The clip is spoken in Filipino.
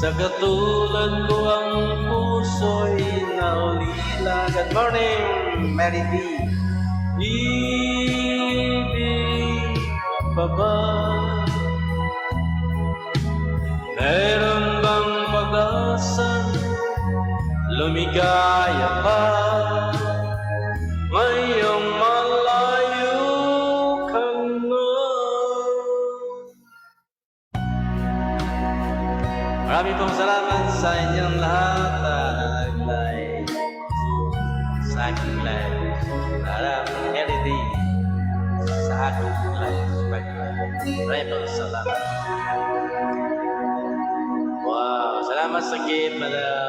Sa katulad ko ang puso'y naulila. Good morning, Mary B. Ibig pa ba? Meron bang pag-asa? Lumigaya pa ngayong malayo ka na. Maraming pong salamat sa inyong lahat na nag-like sa aking live. Maraming LED sa aking live. Maraming pong salamat. Wow, salamat sa game, madam.